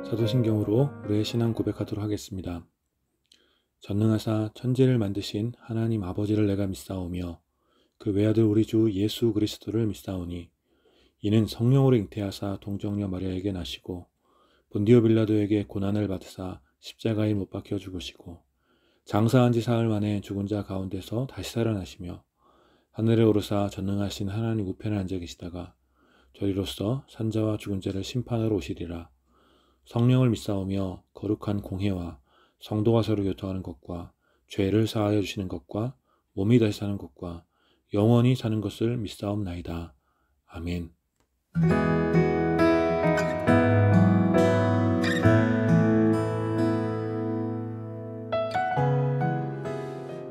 사도신경으로 우리의 신앙 고백하도록 하겠습니다. 전능하사 천지를 만드신 하나님 아버지를 내가 믿사오며 그 외아들 우리 주 예수 그리스도를 믿사오니 이는 성령으로 잉태하사 동정녀 마리아에게 나시고 본디오 빌라도에게 고난을 받으사 십자가에 못 박혀 죽으시고 장사한 지 사흘 만에 죽은 자 가운데서 다시 살아나시며 하늘에 오르사 전능하신 하나님 우편에 앉아 계시다가 저리로서 산자와 죽은 자를 심판하러 오시리라. 성령을 믿사오며 거룩한 공회와 성도가 서로 교통하는 것과 죄를 사하여 주시는 것과 몸이 다시 사는 것과 영원히 사는 것을 믿사옵나이다. 아멘.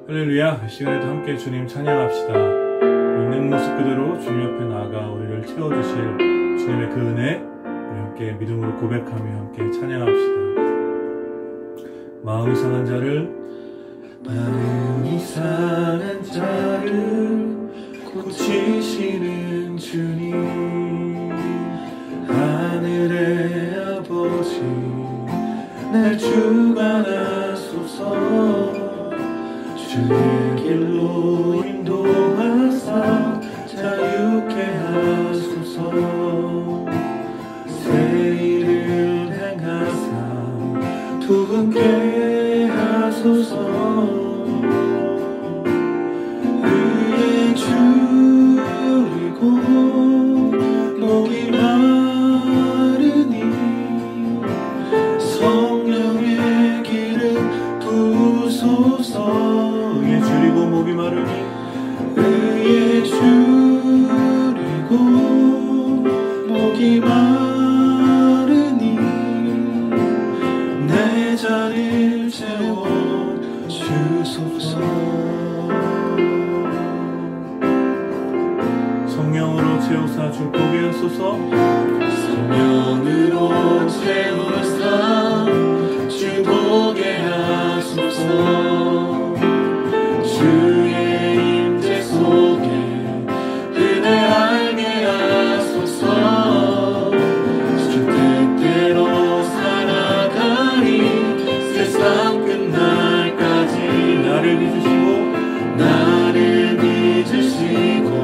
할렐루야. 이 시간에도 함께 주님 찬양합시다. 있는 모습 그대로 주님 옆에 나아가 우리를 채워주실 주님의 그 은혜 우리 함께 믿음으로 고백하며 함께 찬양합시다. 마음이 상한 자를 고치시는 주님, 하늘의 아버지 날 주관하소서. 주의 길로 인도하사 자유케 하소서. 새 일을 행하사 두근게 하소서. 의에 줄이고 목이 마르니 성령의 기름 부으소서. 의에 줄이고 목이 마르니 의에 줄이고 목이 마르니 내 자리를 채워 주소서. 성령으로 채우사 주 보게 하소서. 성령으로 채우사 주 보게 하소서. 주의 임재 속에 은혜 알게 하소서. 주 뜻대로 살아가리 세상 끝날까지. 나를 믿으시고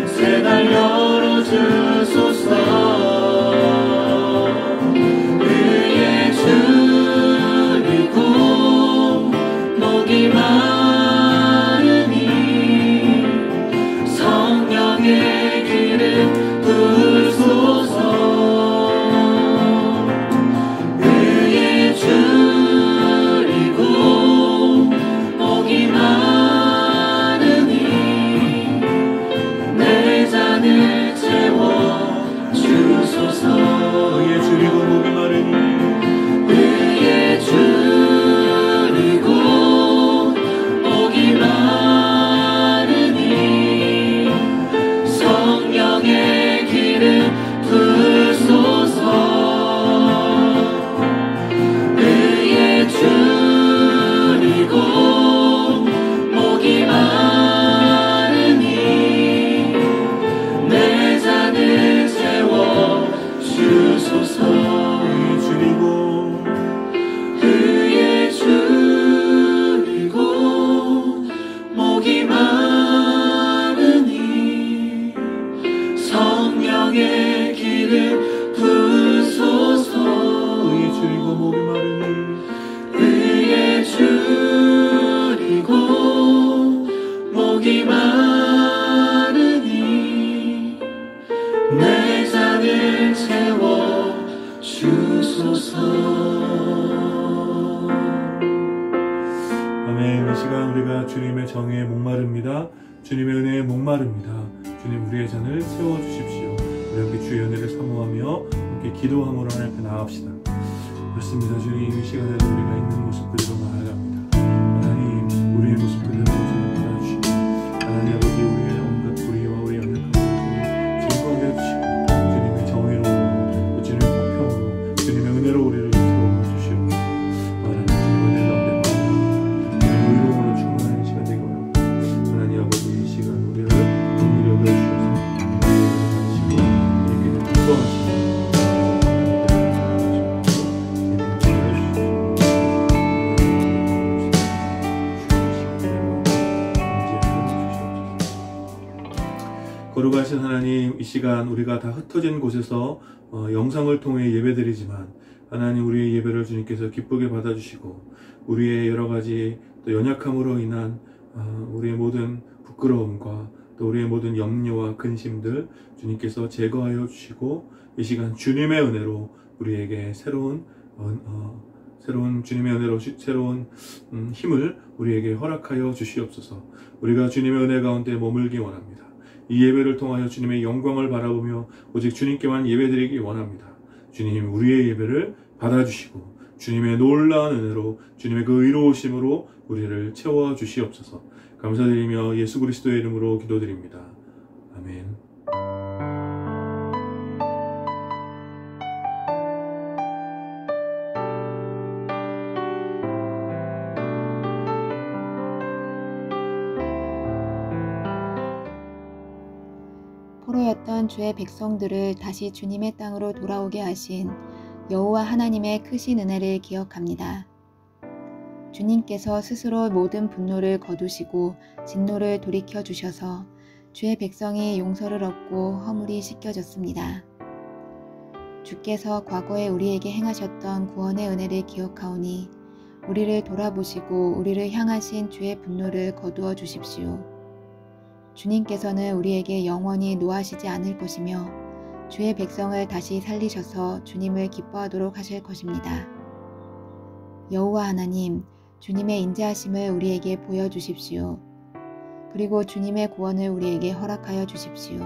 새 날 열어주소서. 의에 줄이고 목이 마르니 성령의 기름 부으소서. 의에 줄이고 목이 마르니 내 잔을 채워 주소서. 의에 줄이고 목이 마르니 의에 줄이고 목이 마르니 성령의 기름 부으소서. 의에 줄이고 목이 마르니 내 잔을 채워 주소서. 의에 줄이고 목이 마르니 성령의 기름 부으소서. 의에 줄이고 목이 마르니 의에 줄이고 목이 마르니 내 잔을 채워 주소서. 아멘. 이 시간 우리가 주님의 정의에 목마릅니다. 주님의 은혜에 목마릅니다. 주님 우리의 잔을 채워주십시오. 우리 함께 주의 은혜를 사모하며 함께 기도함으로 하나님 앞에 나아갑시다. 그렇습니다. 주님 이 시간에도 우리가 있는 모습 그대로 나아갑니다. 하나님 우리의 모습 그대로 주님 받아주시고 하나님 아버지 우리의 온갖 불의와 우리의 연약함을 증거하게 해주시고 주님의 정의로 주님의 공평으로 주님의 은혜로 우리를 세워주시옵소서. 하나님 주님의 은혜를 얻겠습니다. 주님의 의로움으로 충만한 시간 되게 원합니다. 하나님 아버지 이 시간 우리를 긍휼히 여겨주셔서 우리를 받으시고 우리에게 기뻐하시고 이 시간 우리가 다 흩어진 곳에서 영상을 통해 예배드리지만 하나님, 우리의 예배를 주님께서 기쁘게 받아주시고 우리의 여러가지 또 연약함으로 인한 우리의 모든 부끄러움과 또 우리의 모든 염려와 근심들 주님께서 제거하여 주시고 이 시간 주님의 은혜로 우리에게 새로운 주님의 은혜로 새로운 힘을 우리에게 허락하여 주시옵소서. 우리가 주님의 은혜 가운데 머물기 원합니다. 이 예배를 통하여 주님의 영광을 바라보며 오직 주님께만 예배드리기 원합니다. 주님, 우리의 예배를 받아주시고 주님의 놀라운 은혜로 주님의 그 의로우심으로 우리를 채워 주시옵소서. 감사드리며 예수 그리스도의 이름으로 기도드립니다. 아멘. 포로였던 주의 백성들을 다시 주님의 땅으로 돌아오게 하신 여호와 하나님의 크신 은혜를 기억합니다. 주님께서 스스로 모든 분노를 거두시고 진노를 돌이켜 주셔서 주의 백성이 용서를 얻고 허물이 씻겨졌습니다. 주께서 과거에 우리에게 행하셨던 구원의 은혜를 기억하오니 우리를 돌아보시고 우리를 향하신 주의 분노를 거두어 주십시오. 주님께서는 우리에게 영원히 노하시지 않을 것이며 주의 백성을 다시 살리셔서 주님을 기뻐하도록 하실 것입니다. 여호와 하나님, 주님의 인자하심을 우리에게 보여주십시오. 그리고 주님의 구원을 우리에게 허락하여 주십시오.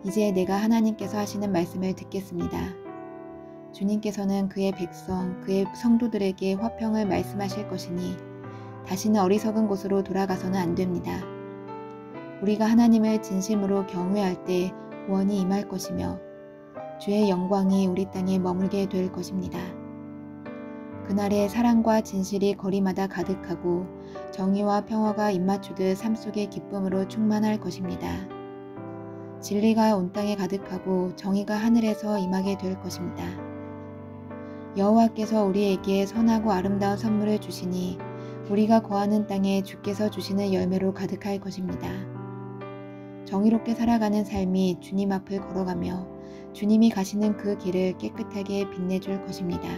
이제 내가 하나님께서 하시는 말씀을 듣겠습니다. 주님께서는 그의 백성, 그의 성도들에게 화평을 말씀하실 것이니 다시는 어리석은 곳으로 돌아가서는 안 됩니다. 우리가 하나님을 진심으로 경외할 때 구원이 임할 것이며 주의 영광이 우리 땅에 머물게 될 것입니다. 그날에 사랑과 진실이 거리마다 가득하고 정의와 평화가 입맞추듯 삶 속의 기쁨으로 충만할 것입니다. 진리가 온 땅에 가득하고 정의가 하늘에서 임하게 될 것입니다. 여호와께서 우리에게 선하고 아름다운 선물을 주시니 우리가 거하는 땅에 주께서 주시는 열매로 가득할 것입니다. 정의롭게 살아가는 삶이 주님 앞을 걸어가며 주님이 가시는 그 길을 깨끗하게 빛내줄 것입니다.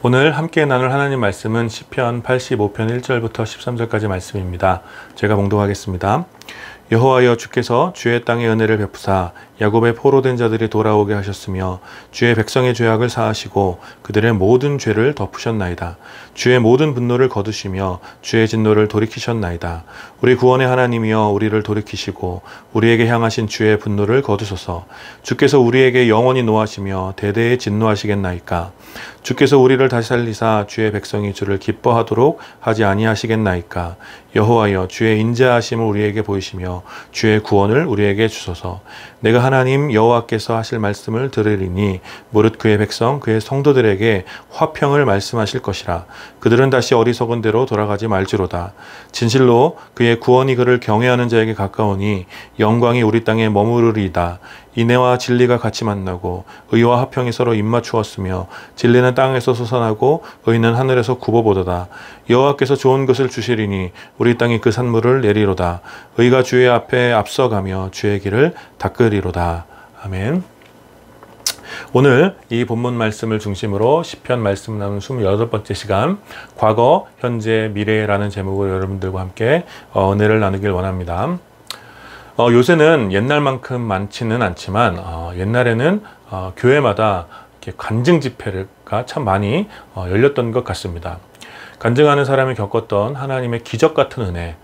오늘 함께 나눌 하나님 말씀은 시편 85편 1절부터 13절까지 말씀입니다. 제가 봉독하겠습니다. 여호와여, 주께서 주의 땅에 은혜를 베푸사 야곱의 포로된 자들이 돌아오게 하셨으며 주의 백성의 죄악을 사하시고 그들의 모든 죄를 덮으셨나이다. 주의 모든 분노를 거두시며 주의 진노를 돌이키셨나이다. 우리 구원의 하나님이여, 우리를 돌이키시고 우리에게 향하신 주의 분노를 거두소서. 주께서 우리에게 영원히 노하시며 대대에 진노하시겠나이까. 주께서 우리를 다시 살리사 주의 백성이 주를 기뻐하도록 하지 아니하시겠나이까. 여호와여, 주의 인자하심을 우리에게 보이시며 주의 구원을 우리에게 주소서. 내가 하나님 여호와께서 하실 말씀을 들으리니 무릇 그의 백성 그의 성도들에게 화평을 말씀하실 것이라. 그들은 다시 어리석은 대로 돌아가지 말지로다. 진실로 그의 구원이 그를 경외하는 자에게 가까우니 영광이 우리 땅에 머무르리이다. 인애와 진리가 같이 만나고 의와 화평이 서로 입맞추었으며 진리는 땅에서 솟아나고 의는 하늘에서 굽어보도다. 여호와께서 좋은 것을 주시리니 우리 땅이 그 산물을 내리로다. 의가 주의 앞에 앞서가며 주의 길을 닦으리로다. 아멘. 오늘 이 본문 말씀을 중심으로 시편 말씀 나누는 28번째 시간, 과거, 현재, 미래라는 제목으로 여러분들과 함께 은혜를 나누길 원합니다. 요새는 옛날만큼 많지는 않지만 옛날에는 교회마다 이렇게 간증 집회가 참 많이 열렸던 것 같습니다. 간증하는 사람이 겪었던 하나님의 기적 같은 은혜,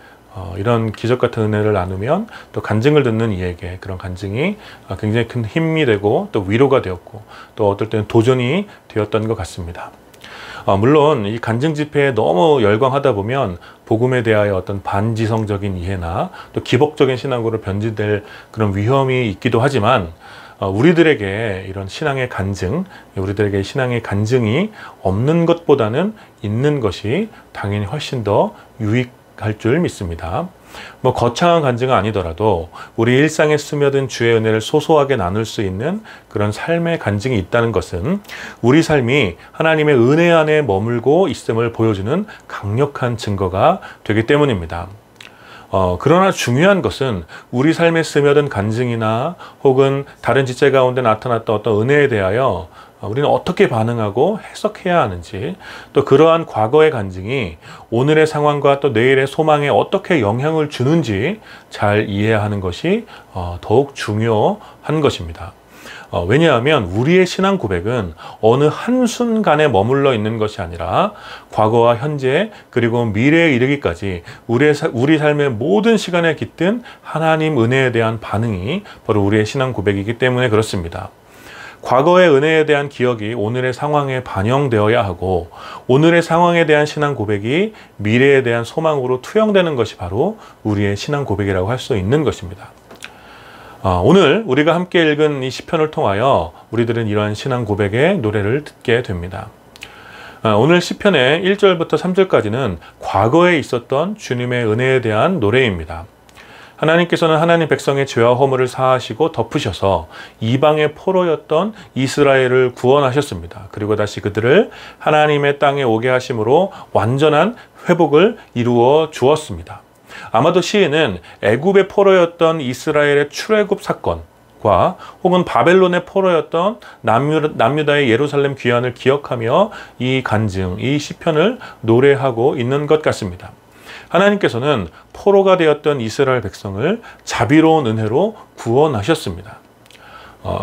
이런 기적 같은 은혜를 나누면 또 간증을 듣는 이에게 그런 간증이 굉장히 큰 힘이 되고 또 위로가 되었고 또 어떨 때는 도전이 되었던 것 같습니다. 물론 이 간증 집회에 너무 열광하다 보면 복음에 대하여 어떤 반지성적인 이해나 또 기복적인 신앙으로 변질될 그런 위험이 있기도 하지만 우리들에게 이런 신앙의 간증, 우리들에게 신앙의 간증이 없는 것보다는 있는 것이 당연히 훨씬 더 유익할 줄 믿습니다. 거창한 간증은 아니더라도 우리 일상에 스며든 주의 은혜를 소소하게 나눌 수 있는 그런 삶의 간증이 있다는 것은 우리 삶이 하나님의 은혜 안에 머물고 있음을 보여주는 강력한 증거가 되기 때문입니다. 그러나 중요한 것은 우리 삶에 스며든 간증이나 혹은 다른 지체 가운데 나타났던 어떤 은혜에 대하여 우리는 어떻게 반응하고 해석해야 하는지, 또 그러한 과거의 간증이 오늘의 상황과 또 내일의 소망에 어떻게 영향을 주는지 잘 이해하는 것이 더욱 중요한 것입니다. 왜냐하면 우리의 신앙 고백은 어느 한순간에 머물러 있는 것이 아니라 과거와 현재 그리고 미래에 이르기까지 우리 삶의 모든 시간에 깃든 하나님 은혜에 대한 반응이 바로 우리의 신앙 고백이기 때문에 그렇습니다. 과거의 은혜에 대한 기억이 오늘의 상황에 반영되어야 하고, 오늘의 상황에 대한 신앙 고백이 미래에 대한 소망으로 투영되는 것이 바로 우리의 신앙 고백이라고 할 수 있는 것입니다. 오늘 우리가 함께 읽은 이 시편을 통하여 우리들은 이러한 신앙 고백의 노래를 듣게 됩니다. 오늘 시편의 1절부터 3절까지는 과거에 있었던 주님의 은혜에 대한 노래입니다. 하나님께서는 하나님 백성의 죄와 허물을 사하시고 덮으셔서 이방의 포로였던 이스라엘을 구원하셨습니다. 그리고 다시 그들을 하나님의 땅에 오게 하심으로 완전한 회복을 이루어 주었습니다. 아마도 시인은 애굽의 포로였던 이스라엘의 출애굽 사건과 혹은 바벨론의 포로였던 남유다의 예루살렘 귀환을 기억하며 이 간증, 이 시편을 노래하고 있는 것 같습니다. 하나님께서는 포로가 되었던 이스라엘 백성을 자비로운 은혜로 구원하셨습니다.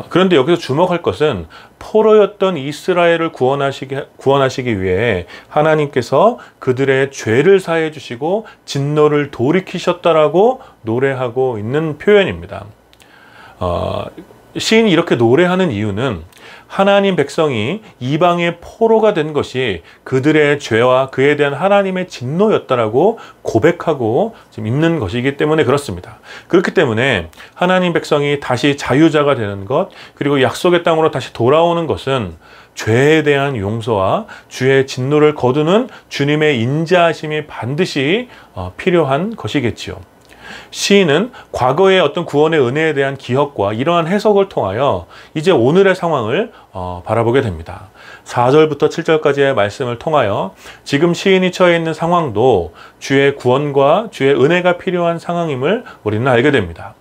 그런데 여기서 주목할 것은 포로였던 이스라엘을 구원하시기 위해 하나님께서 그들의 죄를 사해 주시고 진노를 돌이키셨다라고 노래하고 있는 표현입니다. 시인이 이렇게 노래하는 이유는 하나님 백성이 이방의 포로가 된 것이 그들의 죄와 그에 대한 하나님의 진노였다라고 고백하고 지금 있는 것이기 때문에 그렇습니다. 그렇기 때문에 하나님 백성이 다시 자유자가 되는 것, 그리고 약속의 땅으로 다시 돌아오는 것은 죄에 대한 용서와 주의 진노를 거두는 주님의 인자하심이 반드시 필요한 것이겠지요. 시인은 과거의 어떤 구원의 은혜에 대한 기억과 이러한 해석을 통하여 이제 오늘의 상황을 바라보게 됩니다. 4절부터 7절까지의 말씀을 통하여 지금 시인이 처해 있는 상황도 주의 구원과 주의 은혜가 필요한 상황임을 우리는 알게 됩니다.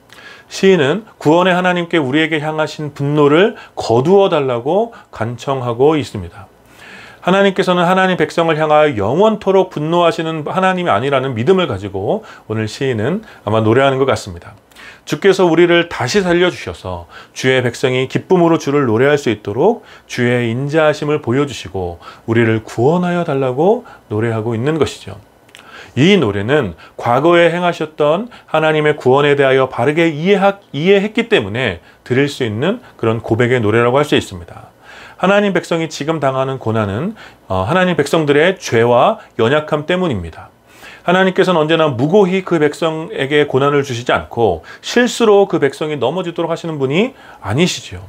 시인은 구원의 하나님께 우리에게 향하신 분노를 거두어 달라고 간청하고 있습니다. 하나님께서는 하나님 백성을 향하여 영원토록 분노하시는 하나님이 아니라는 믿음을 가지고 오늘 시인은 아마 노래하는 것 같습니다. 주께서 우리를 다시 살려주셔서 주의 백성이 기쁨으로 주를 노래할 수 있도록 주의 인자하심을 보여주시고 우리를 구원하여 달라고 노래하고 있는 것이죠. 이 노래는 과거에 행하셨던 하나님의 구원에 대하여 바르게 이해했기 때문에 드릴 수 있는 그런 고백의 노래라고 할 수 있습니다. 하나님 백성이 지금 당하는 고난은 하나님 백성들의 죄와 연약함 때문입니다. 하나님께서는 언제나 무고히 그 백성에게 고난을 주시지 않고 실수로 그 백성이 넘어지도록 하시는 분이 아니시죠.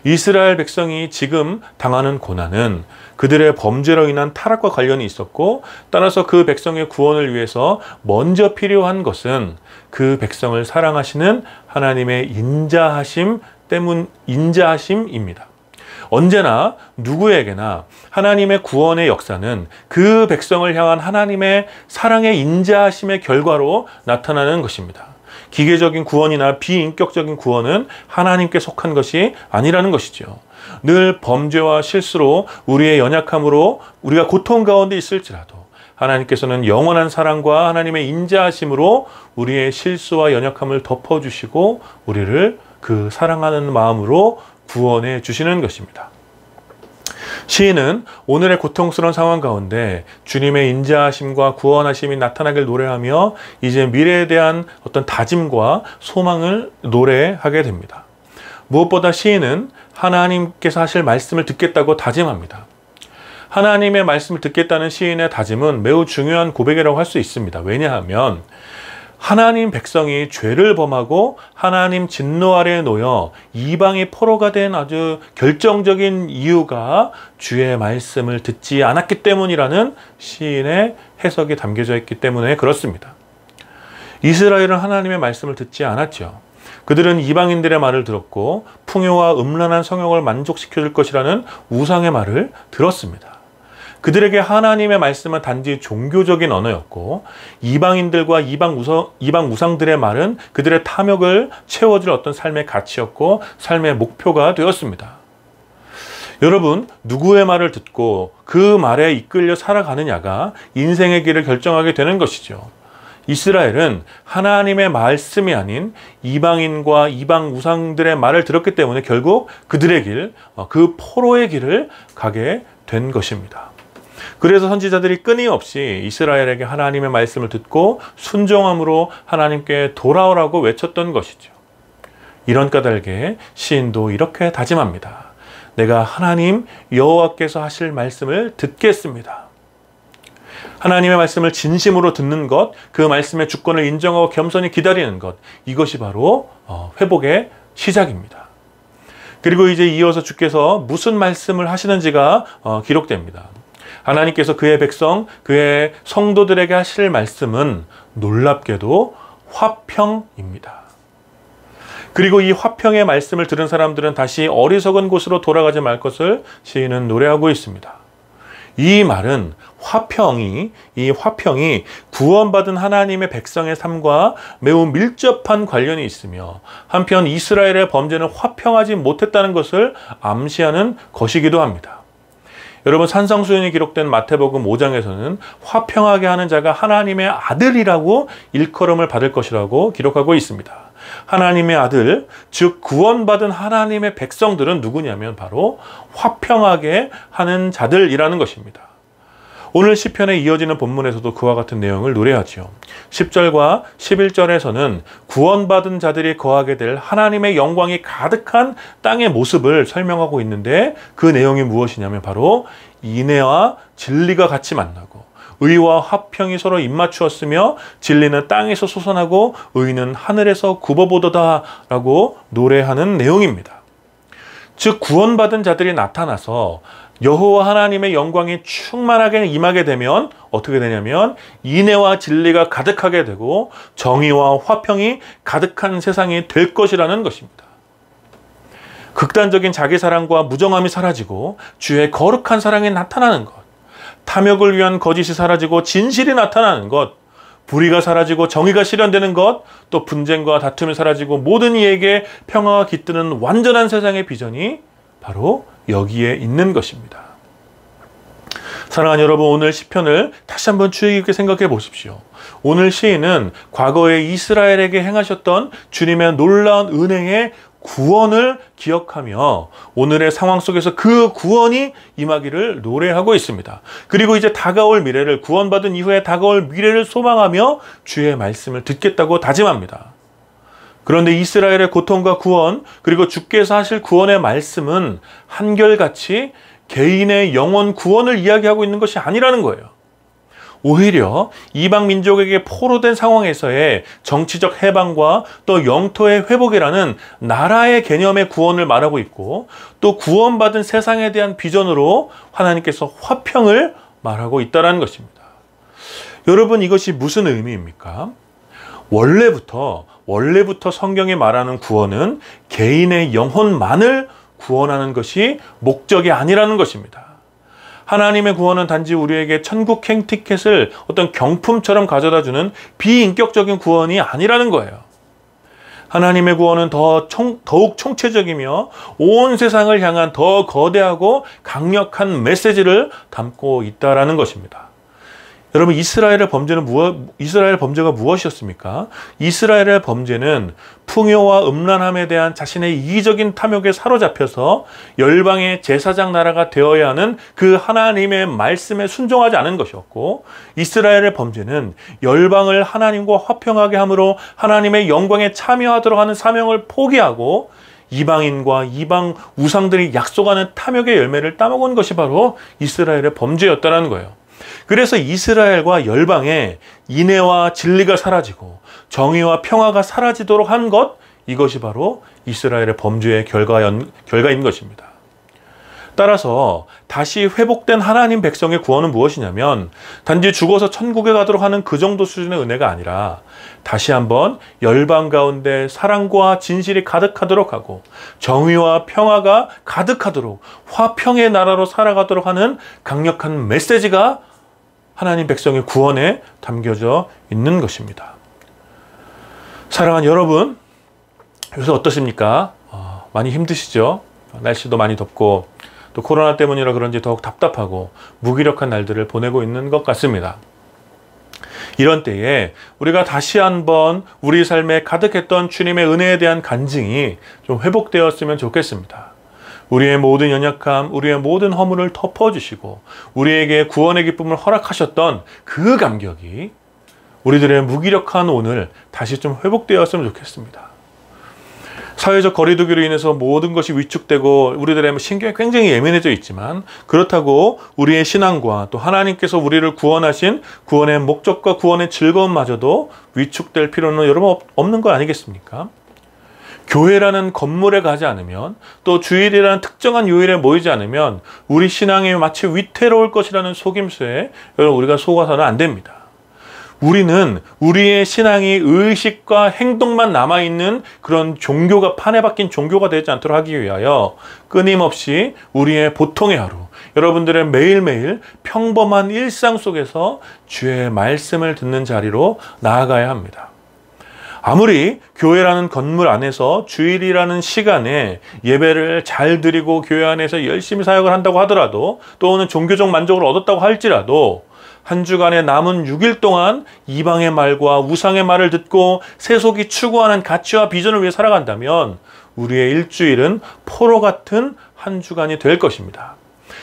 이스라엘 백성이 지금 당하는 고난은 그들의 범죄로 인한 타락과 관련이 있었고, 따라서 그 백성의 구원을 위해서 먼저 필요한 것은 그 백성을 사랑하시는 하나님의 인자하심입니다. 언제나 누구에게나 하나님의 구원의 역사는 그 백성을 향한 하나님의 사랑의 인자하심의 결과로 나타나는 것입니다. 기계적인 구원이나 비인격적인 구원은 하나님께 속한 것이 아니라는 것이죠. 늘 범죄와 실수로 우리의 연약함으로 우리가 고통 가운데 있을지라도 하나님께서는 영원한 사랑과 하나님의 인자하심으로 우리의 실수와 연약함을 덮어주시고 우리를 그 사랑하는 마음으로 구원해 주시는 것입니다. 시인은 오늘의 고통스러운 상황 가운데 주님의 인자하심과 구원하심이 나타나길 노래하며 이제 미래에 대한 어떤 다짐과 소망을 노래하게 됩니다. 무엇보다 시인은 하나님께서 하실 말씀을 듣겠다고 다짐합니다. 하나님의 말씀을 듣겠다는 시인의 다짐은 매우 중요한 고백이라고 할 수 있습니다. 왜냐하면 하나님 백성이 죄를 범하고 하나님 진노 아래에 놓여 이방의 포로가 된 아주 결정적인 이유가 주의 말씀을 듣지 않았기 때문이라는 시인의 해석이 담겨져 있기 때문에 그렇습니다. 이스라엘은 하나님의 말씀을 듣지 않았죠. 그들은 이방인들의 말을 들었고 풍요와 음란한 성욕을 만족시켜줄 것이라는 우상의 말을 들었습니다. 그들에게 하나님의 말씀은 단지 종교적인 언어였고 이방인들과 이방 우상들의 말은 그들의 탐욕을 채워줄 어떤 삶의 가치였고 삶의 목표가 되었습니다. 여러분, 누구의 말을 듣고 그 말에 이끌려 살아가느냐가 인생의 길을 결정하게 되는 것이죠. 이스라엘은 하나님의 말씀이 아닌 이방인과 이방 우상들의 말을 들었기 때문에 결국 그들의 길, 그 포로의 길을 가게 된 것입니다. 그래서 선지자들이 끊임없이 이스라엘에게 하나님의 말씀을 듣고 순종함으로 하나님께 돌아오라고 외쳤던 것이죠. 이런 까닭에 시인도 이렇게 다짐합니다. 내가 하나님 여호와께서 하실 말씀을 듣겠습니다. 하나님의 말씀을 진심으로 듣는 것, 그 말씀의 주권을 인정하고 겸손히 기다리는 것, 이것이 바로 회복의 시작입니다. 그리고 이제 이어서 주께서 무슨 말씀을 하시는지가 기록됩니다. 하나님께서 그의 백성, 그의 성도들에게 하실 말씀은 놀랍게도 화평입니다. 그리고 이 화평의 말씀을 들은 사람들은 다시 어리석은 곳으로 돌아가지 말 것을 시인은 노래하고 있습니다. 이 말은 이 화평이 구원받은 하나님의 백성의 삶과 매우 밀접한 관련이 있으며 한편 이스라엘의 범죄는 화평하지 못했다는 것을 암시하는 것이기도 합니다. 여러분, 산상수훈이 기록된 마태복음 5장에서는 화평하게 하는 자가 하나님의 아들이라고 일컬음을 받을 것이라고 기록하고 있습니다. 하나님의 아들, 즉 구원받은 하나님의 백성들은 누구냐면 바로 화평하게 하는 자들이라는 것입니다. 오늘 시편에 이어지는 본문에서도 그와 같은 내용을 노래하지요. 10절과 11절에서는 구원받은 자들이 거하게 될 하나님의 영광이 가득한 땅의 모습을 설명하고 있는데 그 내용이 무엇이냐면 바로 인애와 진리가 같이 만나고 의와 화평이 서로 입맞추었으며 진리는 땅에서 솟아나고 의는 하늘에서 굽어보도다 라고 노래하는 내용입니다. 즉 구원받은 자들이 나타나서 여호와 하나님의 영광이 충만하게 임하게 되면 어떻게 되냐면 인애와 진리가 가득하게 되고 정의와 화평이 가득한 세상이 될 것이라는 것입니다. 극단적인 자기사랑과 무정함이 사라지고 주의 거룩한 사랑이 나타나는 것, 탐욕을 위한 거짓이 사라지고 진실이 나타나는 것, 불의가 사라지고 정의가 실현되는 것, 또 분쟁과 다툼이 사라지고 모든 이에게 평화가 깃드는 완전한 세상의 비전이 바로 여기에 있는 것입니다. 사랑하는 여러분, 오늘 시편을 다시 한번 주의 깊게 생각해 보십시오. 오늘 시인은 과거에 이스라엘에게 행하셨던 주님의 놀라운 은혜의 구원을 기억하며 오늘의 상황 속에서 그 구원이 임하기를 노래하고 있습니다. 그리고 이제 다가올 미래를, 구원받은 이후에 다가올 미래를 소망하며 주의 말씀을 듣겠다고 다짐합니다. 그런데 이스라엘의 고통과 구원, 그리고 주께서 하실 구원의 말씀은 한결같이 개인의 영혼 구원을 이야기하고 있는 것이 아니라는 거예요. 오히려 이방 민족에게 포로된 상황에서의 정치적 해방과 또 영토의 회복이라는 나라의 개념의 구원을 말하고 있고, 또 구원받은 세상에 대한 비전으로 하나님께서 화평을 말하고 있다는 것입니다. 여러분, 이것이 무슨 의미입니까? 원래부터 성경이 말하는 구원은 개인의 영혼만을 구원하는 것이 목적이 아니라는 것입니다. 하나님의 구원은 단지 우리에게 천국 행티켓을 어떤 경품처럼 가져다주는 비인격적인 구원이 아니라는 거예요. 하나님의 구원은 더욱 총체적이며 온 세상을 향한 더 거대하고 강력한 메시지를 담고 있다는 것입니다. 여러분, 이스라엘 범죄가 무엇이었습니까? 이스라엘의 범죄는 풍요와 음란함에 대한 자신의 이기적인 탐욕에 사로잡혀서 열방의 제사장 나라가 되어야 하는 그 하나님의 말씀에 순종하지 않은 것이었고, 이스라엘의 범죄는 열방을 하나님과 화평하게 함으로 하나님의 영광에 참여하도록 하는 사명을 포기하고 이방인과 이방 우상들이 약속하는 탐욕의 열매를 따먹은 것이 바로 이스라엘의 범죄였다는 거예요. 그래서 이스라엘과 열방에 인애와 진리가 사라지고 정의와 평화가 사라지도록 한 것, 이것이 바로 이스라엘의 범죄의 결과인 것입니다. 따라서 다시 회복된 하나님 백성의 구원은 무엇이냐면 단지 죽어서 천국에 가도록 하는 그 정도 수준의 은혜가 아니라 다시 한번 열방 가운데 사랑과 진실이 가득하도록 하고 정의와 평화가 가득하도록 화평의 나라로 살아가도록 하는 강력한 메시지가 하나님 백성의 구원에 담겨져 있는 것입니다. 사랑하는 여러분, 요새 어떠십니까? 많이 힘드시죠? 날씨도 많이 덥고 또 코로나 때문이라 그런지 더욱 답답하고 무기력한 날들을 보내고 있는 것 같습니다. 이런 때에 우리가 다시 한번 우리 삶에 가득했던 주님의 은혜에 대한 간증이 좀 회복되었으면 좋겠습니다. 우리의 모든 연약함, 우리의 모든 허물을 덮어주시고 우리에게 구원의 기쁨을 허락하셨던 그 감격이 우리들의 무기력한 오늘 다시 좀 회복되었으면 좋겠습니다. 사회적 거리두기로 인해서 모든 것이 위축되고 우리들의 신경이 굉장히 예민해져 있지만 그렇다고 우리의 신앙과 또 하나님께서 우리를 구원하신 구원의 목적과 구원의 즐거움마저도 위축될 필요는 여러분 없는 거 아니겠습니까? 교회라는 건물에 가지 않으면 또 주일이라는 특정한 요일에 모이지 않으면 우리 신앙이 마치 위태로울 것이라는 속임수에 여러분 우리가 속아서는 안 됩니다. 우리는 우리의 신앙이 의식과 행동만 남아있는 그런 종교가 판에 박힌 종교가 되지 않도록 하기 위하여 끊임없이 우리의 보통의 하루, 여러분들의 매일매일 평범한 일상 속에서 주의 말씀을 듣는 자리로 나아가야 합니다. 아무리 교회라는 건물 안에서 주일이라는 시간에 예배를 잘 드리고 교회 안에서 열심히 사역을 한다고 하더라도 또는 종교적 만족을 얻었다고 할지라도 한 주간의 남은 6일 동안 이방의 말과 우상의 말을 듣고 세속이 추구하는 가치와 비전을 위해 살아간다면 우리의 일주일은 포로 같은 한 주간이 될 것입니다.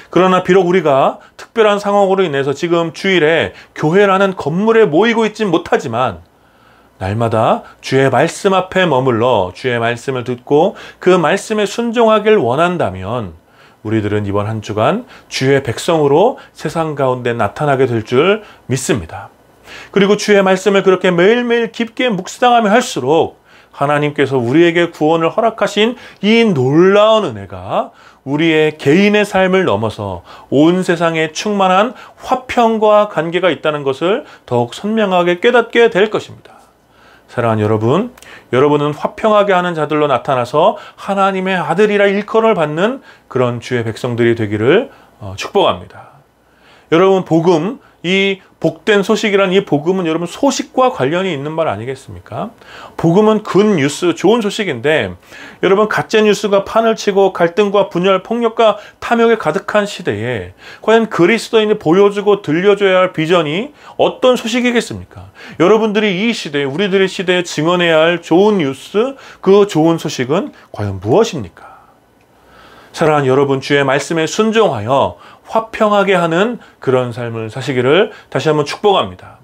그러나 비록 우리가 특별한 상황으로 인해서 지금 주일에 교회라는 건물에 모이고 있진 못하지만 날마다 주의 말씀 앞에 머물러 주의 말씀을 듣고 그 말씀에 순종하길 원한다면 우리들은 이번 한 주간 주의 백성으로 세상 가운데 나타나게 될 줄 믿습니다. 그리고 주의 말씀을 그렇게 매일매일 깊게 묵상하며 할수록 하나님께서 우리에게 구원을 허락하신 이 놀라운 은혜가 우리의 개인의 삶을 넘어서 온 세상에 충만한 화평과 관계가 있다는 것을 더욱 선명하게 깨닫게 될 것입니다. 사랑하는 여러분, 여러분은 화평하게 하는 자들로 나타나서 하나님의 아들이라 일컬음을 받는 그런 주의 백성들이 되기를 축복합니다. 여러분, 복음, 이 복된 소식이라는 이 복음은 여러분 소식과 관련이 있는 말 아니겠습니까? 복음은 굿뉴스, 좋은 소식인데 여러분 가짜 뉴스가 판을 치고 갈등과 분열, 폭력과 탐욕에 가득한 시대에 과연 그리스도인이 보여주고 들려줘야 할 비전이 어떤 소식이겠습니까? 여러분들이 이 시대에, 우리들의 시대에 증언해야 할 좋은 뉴스, 그 좋은 소식은 과연 무엇입니까? 사랑하는 여러분, 주의 말씀에 순종하여 화평하게 하는 그런 삶을 사시기를 다시 한번 축복합니다.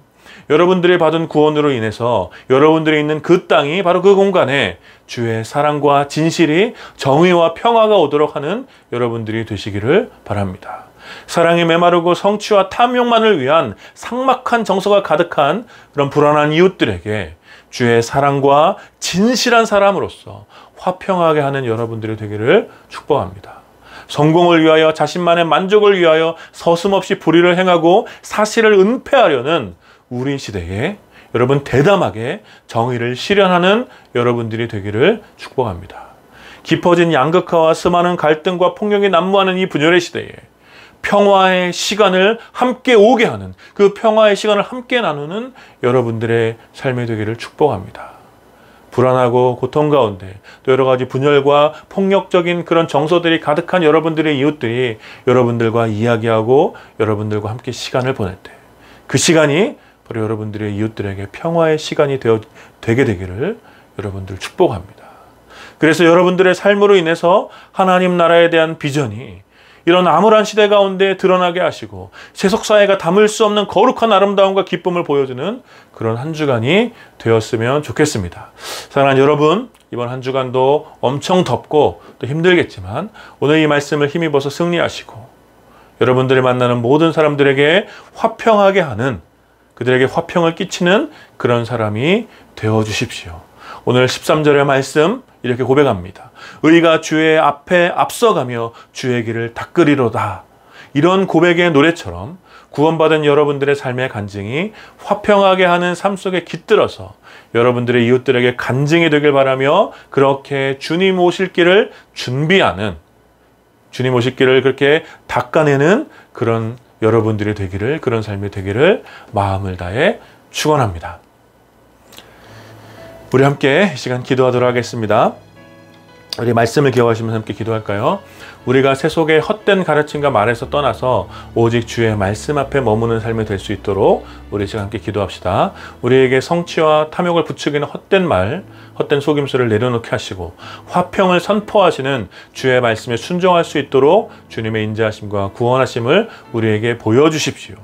여러분들이 받은 구원으로 인해서 여러분들이 있는 그 땅이 바로 그 공간에 주의 사랑과 진실이 정의와 평화가 오도록 하는 여러분들이 되시기를 바랍니다. 사랑이 메마르고 성취와 탐욕만을 위한 삭막한 정서가 가득한 그런 불안한 이웃들에게 주의 사랑과 진실한 사람으로서 화평하게 하는 여러분들이 되기를 축복합니다. 성공을 위하여 자신만의 만족을 위하여 서슴없이 불의를 행하고 사실을 은폐하려는 우리 시대에 여러분 대담하게 정의를 실현하는 여러분들이 되기를 축복합니다. 깊어진 양극화와 수많은 갈등과 폭력이 난무하는 이 분열의 시대에 평화의 시간을 함께 오게 하는, 그 평화의 시간을 함께 나누는 여러분들의 삶이 되기를 축복합니다. 불안하고 고통 가운데 또 여러 가지 분열과 폭력적인 그런 정서들이 가득한 여러분들의 이웃들이 여러분들과 이야기하고 여러분들과 함께 시간을 보낼 때 그 시간이 바로 여러분들의 이웃들에게 평화의 시간이 되게 되기를 여러분들 축복합니다. 그래서 여러분들의 삶으로 인해서 하나님 나라에 대한 비전이 이런 암울한 시대 가운데 드러나게 하시고 세속사회가 담을 수 없는 거룩한 아름다움과 기쁨을 보여주는 그런 한 주간이 되었으면 좋겠습니다. 사랑하는 여러분, 이번 한 주간도 엄청 덥고 또 힘들겠지만 오늘 이 말씀을 힘입어서 승리하시고 여러분들이 만나는 모든 사람들에게 화평하게 하는, 그들에게 화평을 끼치는 그런 사람이 되어주십시오. 오늘 13절의 말씀 이렇게 고백합니다. 의가 주의 앞에 앞서가며 주의 길을 닦으리로다. 이런 고백의 노래처럼 구원받은 여러분들의 삶의 간증이 화평하게 하는 삶 속에 깃들어서 여러분들의 이웃들에게 간증이 되길 바라며 그렇게 주님 오실 길을 준비하는, 주님 오실 길을 그렇게 닦아내는 그런 여러분들이 되기를, 그런 삶이 되기를 마음을 다해 축원합니다. 우리 함께 이 시간 기도하도록 하겠습니다. 우리 말씀을 기억하시면서 함께 기도할까요? 우리가 세속의 헛된 가르침과 말에서 떠나서 오직 주의 말씀 앞에 머무는 삶이 될 수 있도록 우리 지금 함께 기도합시다. 우리에게 성취와 탐욕을 부추기는 헛된 말, 헛된 속임수를 내려놓게 하시고 화평을 선포하시는 주의 말씀에 순종할 수 있도록 주님의 인자하심과 구원하심을 우리에게 보여주십시오.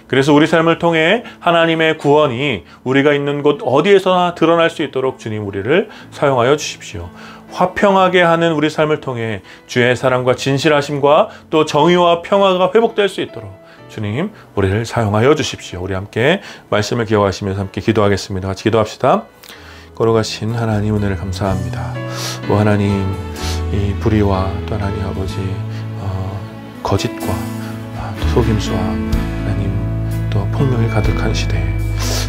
그래서 우리 삶을 통해 하나님의 구원이 우리가 있는 곳 어디에서나 드러날 수 있도록 주님 우리를 사용하여 주십시오. 화평하게 하는 우리 삶을 통해 주의 사랑과 진실하심과 또 정의와 평화가 회복될 수 있도록 주님 우리를 사용하여 주십시오. 우리 함께 말씀을 기억하시면서 함께 기도하겠습니다. 같이 기도합시다. 거룩하신 하나님 은혜를 감사합니다. 오 하나님, 이 불의와 또 하나님 아버지 거짓과 또 속임수와 하나님 또 폭력이 가득한 시대에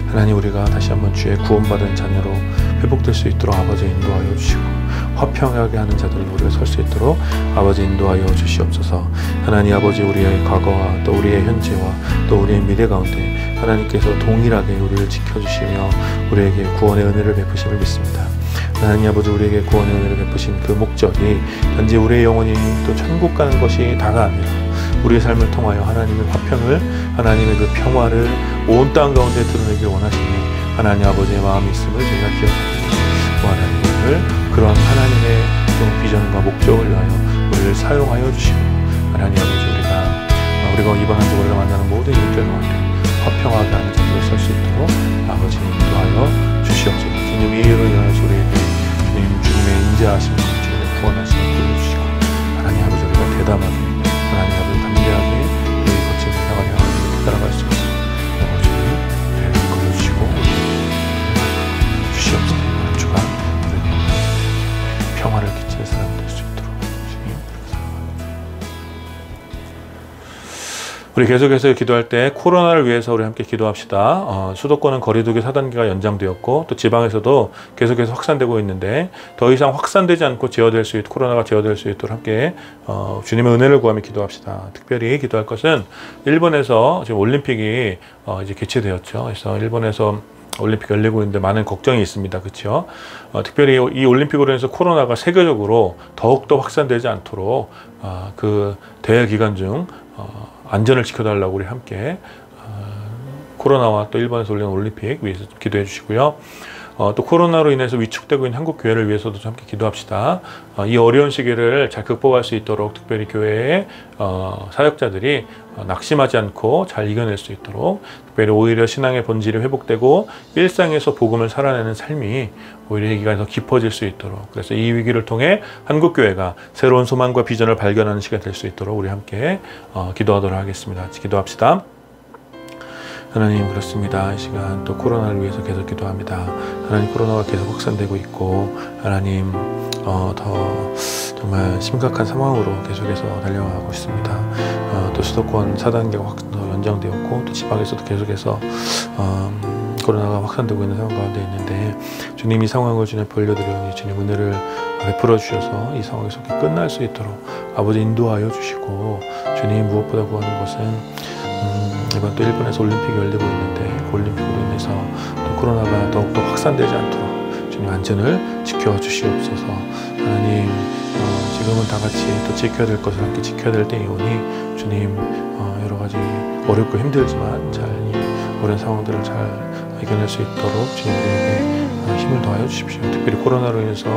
하나님 우리가 다시 한번 주의 구원받은 자녀로 회복될 수 있도록 아버지 인도하여 주시고 화평하게 하는 자들을 우리가 설 수 있도록 아버지 인도하여 주시옵소서. 하나님 아버지 우리의 과거와 또 우리의 현재와 또 우리의 미래 가운데 하나님께서 동일하게 우리를 지켜주시며 우리에게 구원의 은혜를 베푸심을 믿습니다. 하나님 아버지 우리에게 구원의 은혜를 베푸신 그 목적이 단지 우리의 영혼이 또 천국 가는 것이 다가 아니라 우리의 삶을 통하여 하나님의 화평을, 하나님의 그 평화를 온 땅 가운데 드러내길 원하시는 하나님 아버지의 마음이 있음을 저희가 기억합니다. 하나님을 그런 하나님의 비전과 목적을 위하여 우리를 사용하여 주시고 하나님 아버지 우리가 이방한적 우리가 만나는 모든 일들 가운데 화평하게 하는 자들을 설 수 있도록 아버지 인도하여 주시옵소서. 주님 이 일을 위하여 우리에게 주님의 인자하심과 주님의 구원하심을 보여주시고 하나님 아버지 우리가 대담하게 하나님 아버지 담대하게 우리 거친 세상을 향해 따라갈 수 있도록 주님 이끌어주시고 주시옵소서. 한 주간 우리가 평화를 끼칠 사람 될 수 있도록 주님 우리 계속해서 기도할 때 코로나를 위해서 우리 함께 기도합시다. 수도권은 거리두기 4단계가 연장되었고 또 지방에서도 계속해서 확산되고 있는데 더 이상 확산되지 않고 제어될 수 있도록 코로나가 제어될 수 있도록 함께 주님의 은혜를 구하며 기도합시다. 특별히 기도할 것은 일본에서 지금 올림픽이 이제 개최되었죠. 그래서 일본에서 올림픽 열리고 있는데 많은 걱정이 있습니다. 그렇죠? 특별히 이 올림픽으로 인해서 코로나가 세계적으로 더욱더 확산되지 않도록 그 대회 기간 중 안전을 지켜달라고 우리 함께 코로나와 또 일본에서 열리는 올림픽 위해서 기도해 주시고요. 또 코로나로 인해서 위축되고 있는 한국 교회를 위해서도 함께 기도합시다. 이 어려운 시기를 잘 극복할 수 있도록 특별히 교회의 사역자들이 낙심하지 않고 잘 이겨낼 수 있도록 특별히 오히려 신앙의 본질이 회복되고 일상에서 복음을 살아내는 삶이 오히려 이 기간에 더 깊어질 수 있도록 그래서 이 위기를 통해 한국교회가 새로운 소망과 비전을 발견하는 시간이 될 수 있도록 우리 함께 기도하도록 하겠습니다. 같이 기도합시다. 하나님 그렇습니다. 이 시간 또 코로나를 위해서 계속 기도합니다. 하나님 코로나가 계속 확산되고 있고 하나님 더 정말 심각한 상황으로 계속해서 달려가고 있습니다. 또 수도권 4단계가 연장되었고 또 지방에서도 계속해서 코로나가 확산되고 있는 상황 가운데 있는데 주님 이 상황을 주님 벌려드리오니 주님 은혜를 베풀어 주셔서 이 상황이 속히 끝날 수 있도록 아버지 인도하여 주시고 주님 무엇보다 구하는 것은 이번 또 일본에서 올림픽이 열리고 있는데 그 올림픽으로 인해서 또 코로나가 더욱더 확산되지 않도록 주님 안전을 지켜주시옵소서. 하나님 지금은 다 같이 또 지켜야 될 것을 함께 지켜야 될 때이오니 주님 여러 가지 어렵고 힘들지만 잘 이 어려운 상황들을 잘 이겨낼 수 있도록 주님 우리에게 힘을 더하여 주십시오. 특별히 코로나로 인해서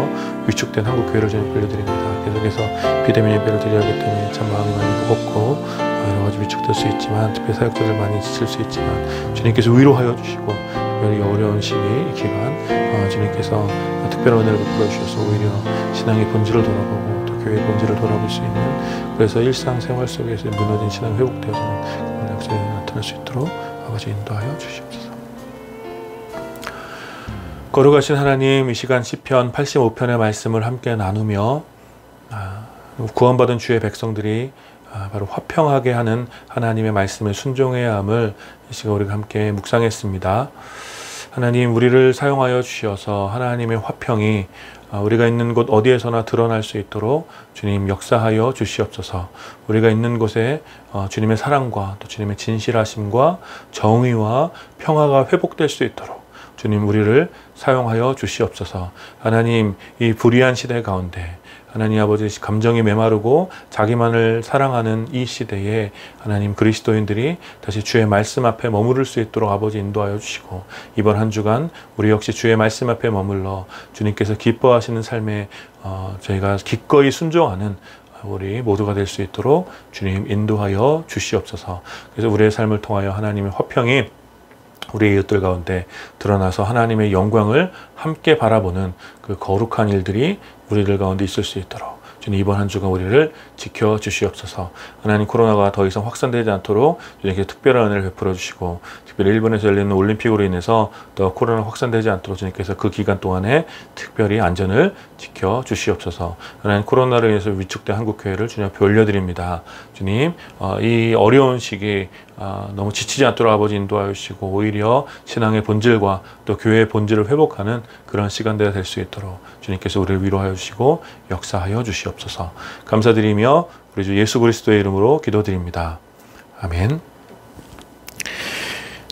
위축된 한국 교회를 주님 불려드립니다. 계속해서 비대면 예배를 드려야기 때문에 참 마음이 많이 무겁고 여러 가지 위축될 수 있지만 특별히 사역자들 많이 지칠 수 있지만 주님께서 위로하여 주시고 특별히 어려운 시기 기간 주님께서 특별한 은혜를 베풀어 주셔서 오히려 신앙의 본질을 돌아보고 또 교회의 본질을 돌아볼 수 있는 그래서 일상생활 속에서 무너진 신앙이 회복되어서는 그런 역사에 나타날 수 있도록 아버지 인도하여 주시옵소서. 거룩하신 하나님, 이 시간 시편 85편의 말씀을 함께 나누며 구원받은 주의 백성들이 바로 화평하게 하는 하나님의 말씀에 순종해야 함을 이 시간 우리가 함께 묵상했습니다. 하나님, 우리를 사용하여 주셔서 하나님의 화평이 우리가 있는 곳 어디에서나 드러날 수 있도록 주님 역사하여 주시옵소서. 우리가 있는 곳에 주님의 사랑과 또 주님의 진실하심과 정의와 평화가 회복될 수 있도록 주님 우리를 사용하여 주시옵소서. 하나님, 이 불의한 시대 가운데 하나님 아버지 감정이 메마르고 자기만을 사랑하는 이 시대에 하나님 그리스도인들이 다시 주의 말씀 앞에 머무를 수 있도록 아버지 인도하여 주시고, 이번 한 주간 우리 역시 주의 말씀 앞에 머물러 주님께서 기뻐하시는 삶에 저희가 기꺼이 순종하는 우리 모두가 될 수 있도록 주님 인도하여 주시옵소서. 그래서 우리의 삶을 통하여 하나님의 화평이 우리 이웃들 가운데 드러나서 하나님의 영광을 함께 바라보는 그 거룩한 일들이 우리들 가운데 있을 수 있도록 주님 이번 한 주간 우리를 지켜주시옵소서. 하나님, 코로나가 더 이상 확산되지 않도록 주님께서 특별한 은혜를 베풀어 주시고, 특별히 일본에서 열리는 올림픽으로 인해서 더 코로나 확산되지 않도록 주님께서 그 기간 동안에 특별히 안전을 지켜주시옵소서. 하나님, 코로나로 인해서 위축된 한국교회를 주님 앞에 올려드립니다. 주님, 이 어려운 시기 너무 지치지 않도록 아버지 인도하여 주시고, 오히려 신앙의 본질과 또 교회의 본질을 회복하는 그런 시간대가 될 수 있도록 주님께서 우리를 위로하여 주시고 역사하여 주시옵소서. 감사드리며 우리 주 예수 그리스도의 이름으로 기도드립니다. 아멘.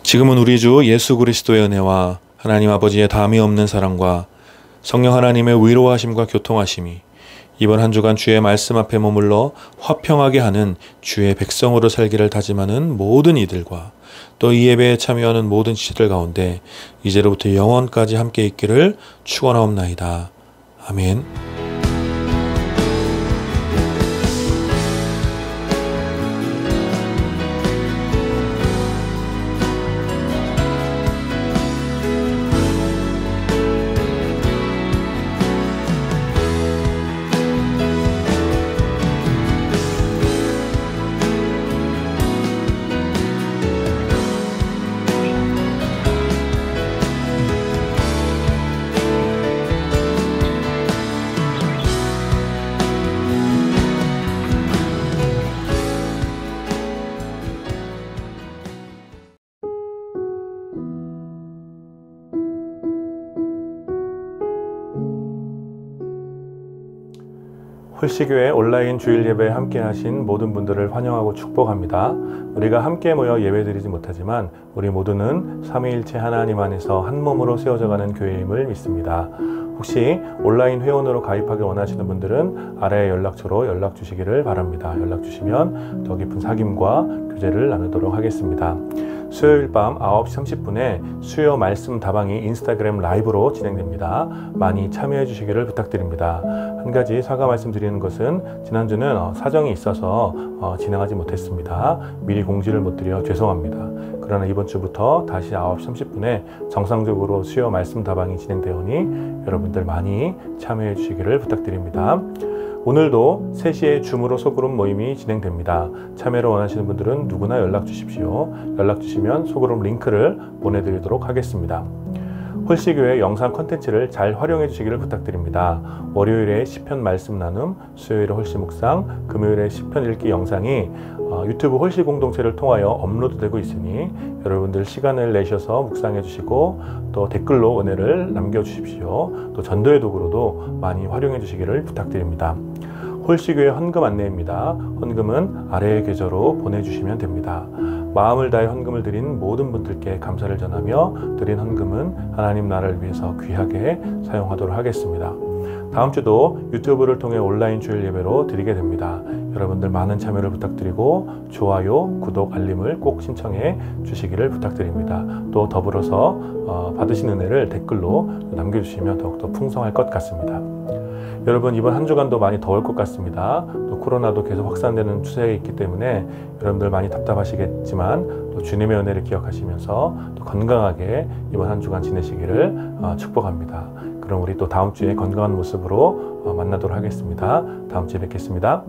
지금은 우리 주 예수 그리스도의 은혜와 하나님 아버지의 담이 없는 사랑과 성령 하나님의 위로하심과 교통하심이 이번 한 주간 주의 말씀 앞에 머물러 화평하게 하는 주의 백성으로 살기를 다짐하는 모든 이들과 또 이 예배에 참여하는 모든 지체들 가운데 이제로부터 영원까지 함께 있기를 축원하옵나이다. 아멘. 홀씨교회 온라인 주일 예배에 함께 하신 모든 분들을 환영하고 축복합니다. 우리가 함께 모여 예배드리지 못하지만 우리 모두는 삼위일체 하나님 안에서 한 몸으로 세워져가는 교회임을 믿습니다. 혹시 온라인 회원으로 가입하기 원하시는 분들은 아래 연락처로 연락 주시기를 바랍니다. 연락 주시면 더 깊은 사귐과 교제를 나누도록 하겠습니다. 수요일 밤 9시 30분에 수요 말씀 다방이 인스타그램 라이브로 진행됩니다. 많이 참여해 주시기를 부탁드립니다. 한 가지 사과 말씀드리는 것은 지난주는 사정이 있어서 진행하지 못했습니다. 미리 공지를 못 드려 죄송합니다. 그러나 이번 주부터 다시 9시 30분에 정상적으로 수요 말씀 다방이 진행되오니 여러분들 많이 참여해 주시기를 부탁드립니다. 오늘도 3시에 줌으로 소그룹 모임이 진행됩니다. 참여를 원하시는 분들은 누구나 연락 주십시오. 연락 주시면 소그룹 링크를 보내드리도록 하겠습니다. 홀씨교회 영상 콘텐츠를 잘 활용해 주시기를 부탁드립니다. 월요일에 시편 말씀 나눔, 수요일에 홀씨 묵상, 금요일에 시편 읽기 영상이 유튜브 홀씨 공동체를 통하여 업로드되고 있으니 여러분들 시간을 내셔서 묵상해 주시고 또 댓글로 은혜를 남겨주십시오. 또 전도의 도구로도 많이 활용해 주시기를 부탁드립니다. 홀씨교회 헌금 안내입니다. 헌금은 아래의 계좌로 보내주시면 됩니다. 마음을 다해 헌금을 드린 모든 분들께 감사를 전하며 드린 헌금은 하나님 나라를 위해서 귀하게 사용하도록 하겠습니다. 다음 주도 유튜브를 통해 온라인 주일 예배로 드리게 됩니다. 여러분들 많은 참여를 부탁드리고 좋아요, 구독, 알림을 꼭 신청해 주시기를 부탁드립니다. 또 더불어서 받으신 은혜를 댓글로 남겨주시면 더욱더 풍성할 것 같습니다. 여러분, 이번 한 주간도 많이 더울 것 같습니다. 또 코로나도 계속 확산되는 추세에 있기 때문에 여러분들 많이 답답하시겠지만 또 주님의 은혜를 기억하시면서 또 건강하게 이번 한 주간 지내시기를 축복합니다. 그럼 우리 또 다음 주에 건강한 모습으로 만나도록 하겠습니다. 다음 주에 뵙겠습니다.